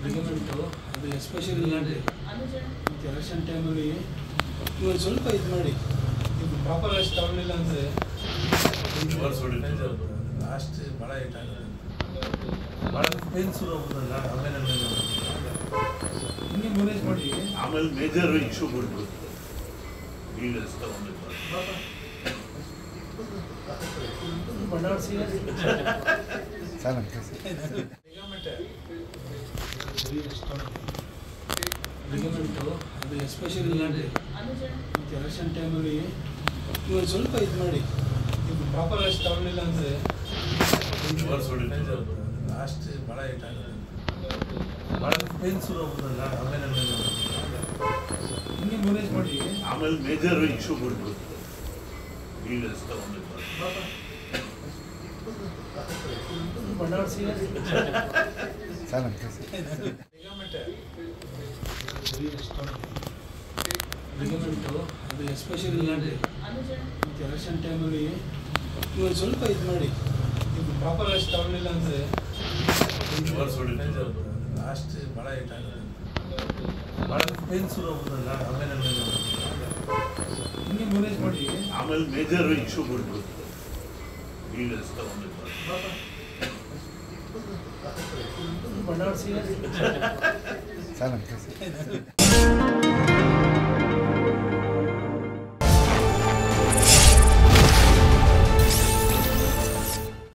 ಲಿಗಮೆಂಟು ಅದು especially election ಟೈಮಲ್ಲಿ ಇವಾಗ ಸ್ವಲ್ಪ ಇದು ಮಾಡಿ ಇದು ಪ್ರಾಪರ್ ರೆಸ್ಟ್ ತಗೊಳ್ಳಿಲ್ಲ ಅಂದರೆ ಲಾಸ್ಟ್ ಭಾಳ ಏಟ್ ಆಗುತ್ತೆ, ಭಾಳ ಪೇನ್ ಶುರು ಆಗ್ಬೋದಲ್ಲ. ಆಮೇಲೆ ಹಿಂಗೆ ಮ್ಯಾನೇಜ್ ಮಾಡಿ ಆಮೇಲೆ ಮೇಜರ್ ಇಶ್ಯೂ ಬಿಡ್ಬೋದು. ಈಗ ಬಡಾಡ್ಸಿ ಲಿಗಮೆಂಟು ಅದು ಎಸ್ಪೆಷಲಿ ಎಲೆಕ್ಷನ್ ಟೈಮಲ್ಲಿ ಇವಾಗ ಸ್ವಲ್ಪ ಇದು ಮಾಡಿ ಇದು ಪ್ರಾಪರ್ ರೆಸ್ಟ್ ತಗೊಳ್ಳಿಲ್ಲ ಅಂದರೆ ಲಾಸ್ಟ್ ಭಾಳ ಏಟ್ ಆಗುತ್ತೆ, ಭಾಳ ಪೇನ್ ಶುರು ಆಗ್ಬೋದಲ್ಲ. ಆಮೇಲೆ ಹಿಂಗೆ ಮ್ಯಾನೇಜ್ ಮಾಡಿ ಆಮೇಲೆ ಮೇಜರ್ ಇಶ್ಯೂ ಬಿಡ್ಬೋದು. ಈಗ ಬಡಾಡ್ಸಿ ಲಿಗಮೆಂಟು ಅದು ಎಸ್ಪೆಷಲಿ ಎಲೆಕ್ಷನ್ ಟೈಮಲ್ಲಿ ಇವಾಗ ಸ್ವಲ್ಪ ಇದು ಮಾಡಿ ಇದು ಪ್ರಾಪರ್ ರೆಸ್ಟ್ ತಗೊಳ್ಳಿಲ್ಲ ಅಂದರೆ ಲಾಸ್ಟ್ ಭಾಳ ಏಟ್ ಆಗುತ್ತೆ, ಭಾಳ ಪೇನ್ ಶುರು ಆಗ್ಬೋದಲ್ಲ. ಆಮೇಲೆ ಹಿಂಗೆ ಮ್ಯಾನೇಜ್ ಮಾಡಿ ಆಮೇಲೆ ಮೇಜರ್ ಇಶ್ಯೂ ಬಿಡ್ಬೋದು. ಈಗ ಬಡಾಡ್ಸಿ